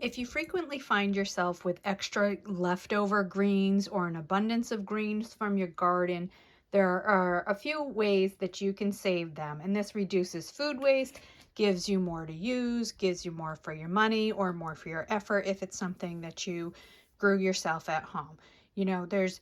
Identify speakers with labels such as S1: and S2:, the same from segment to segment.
S1: If you frequently find yourself with extra leftover greens or an abundance of greens from your garden, there are a few ways that you can save them. And this reduces food waste, gives you more to use, gives you more for your money or more for your effort if it's something that you grew yourself at home. You know, there's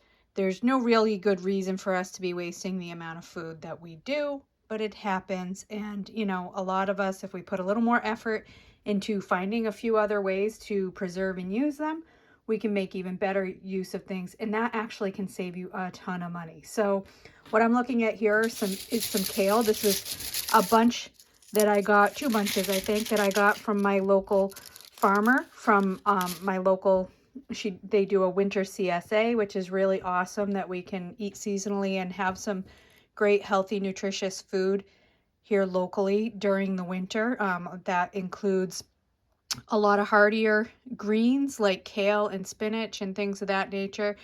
S1: no really good reason for us to be wasting the amount of food that we do, but it happens. And, a lot of us, if we put a little more effort into finding a few other ways to preserve and use them, we can make even better use of things, and that actually can save you a ton of money. So what I'm looking at here is some kale. This is a bunch that I got, 2 bunches I think, that I got from my local farmer, from my local, they do a winter CSA, which is really awesome, that we can eat seasonally and have some great healthy nutritious food here locally during the winter. That includes a lot of hardier greens like kale and spinach and things of that nature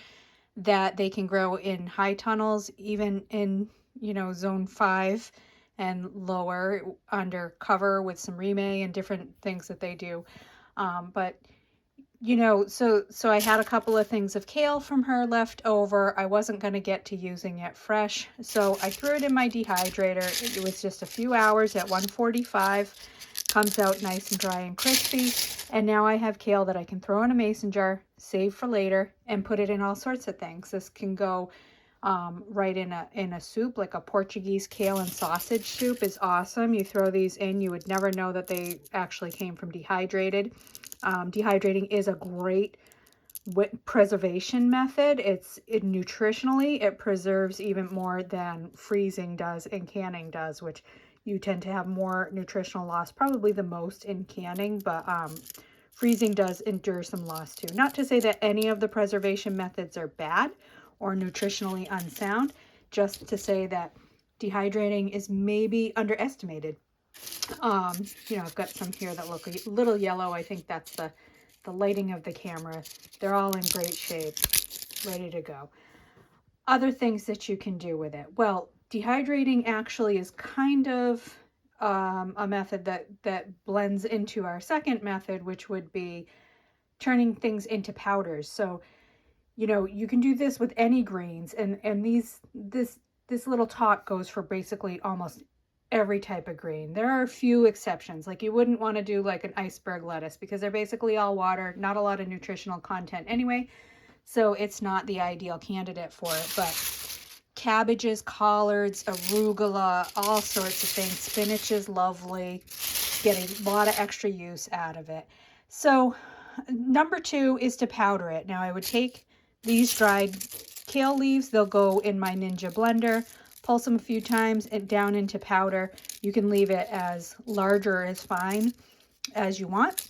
S1: that they can grow in high tunnels, even in, zone 5 and lower under cover with some remay and different things that they do. But so I had a couple of things of kale from her left over. I wasn't going to get to using it fresh, so I threw it in my dehydrator. It was just a few hours at 145. Comes out nice and dry and crispy. And now I have kale that I can throw in a mason jar, save for later, and put it in all sorts of things. This can go right in a soup, like a Portuguese kale and sausage soup is awesome. You throw these in, you would never know that they actually came from dehydrated. Dehydrating is a great preservation method. Nutritionally, it preserves even more than freezing does and canning does, which you tend to have more nutritional loss, probably the most in canning, but freezing does endure some loss too. Not to say that any of the preservation methods are bad or nutritionally unsound, just to say that dehydrating is maybe underestimated. I've got some here that look a little yellow. I think that's the lighting of the camera. They're all in great shape, ready to go. Other things that you can do with it. Well, dehydrating actually is kind of a method that blends into our second method, which would be turning things into powders. So, you can do this with any greens, and this little talk goes for basically almost every type of green. There are a few exceptions. Like, you wouldn't want to do like an iceberg lettuce because they're basically all water, not a lot of nutritional content anyway. So it's not the ideal candidate for it. But cabbages, collards, arugula, all sorts of things. Spinach is lovely. Get a lot of extra use out of it. So number 2 is to powder it. Now I would take these dried kale leaves. They'll go in my Ninja blender. Pulse them a few times and down into powder. You can leave it as large or as fine as you want.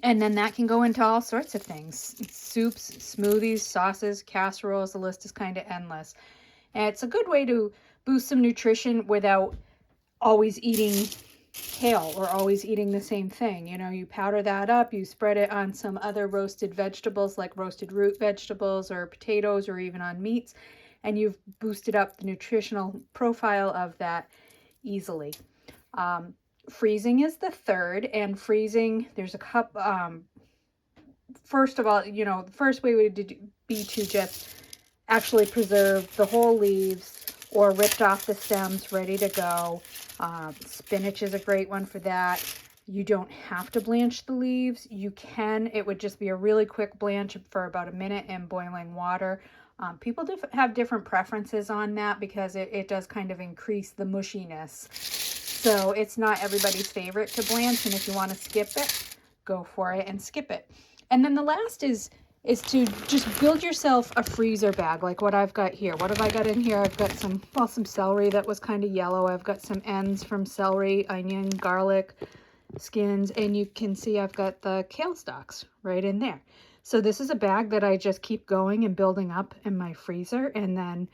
S1: And then that can go into all sorts of things. Soups, smoothies, sauces, casseroles. The list is kind of endless. And it's a good way to boost some nutrition without always eating kale or always eating the same thing. You powder that up, you spread it on some other roasted vegetables like roasted root vegetables or potatoes or even on meats, and you've boosted up the nutritional profile of that easily. Freezing is the third, and freezing, there's a cup. First of all, the first way would be to just actually preserve the whole leaves or ripped off the stems, ready to go. Spinach is a great one for that. You don't have to blanch the leaves. You can. It would just be a really quick blanch for about a minute in boiling water. People have different preferences on that because it does kind of increase the mushiness. So it's not everybody's favorite to blanch, and if you want to skip it, go for it and skip it. And then the last is to just build yourself a freezer bag like what I've got here. What have I got in here? I've got some celery that was kind of yellow. I've got some ends from celery, onion, garlic, skins, and you can see I've got the kale stalks right in there. So this is a bag that I just keep going and building up in my freezer, and then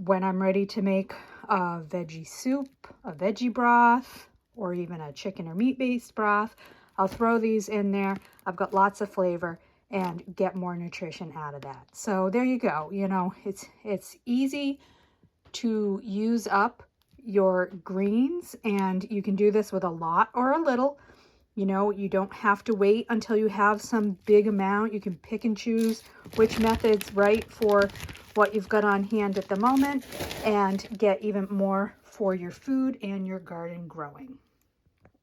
S1: when I'm ready to make a veggie soup, a veggie broth, or even a chicken or meat-based broth, I'll throw these in there. I've got lots of flavor and get more nutrition out of that. So there you go. It's easy to use up your greens, and you can do this with a lot or a little. You know, you don't have to wait until you have some big amount. You can pick and choose which method's right for what you've got on hand at the moment and get even more for your food and your garden growing.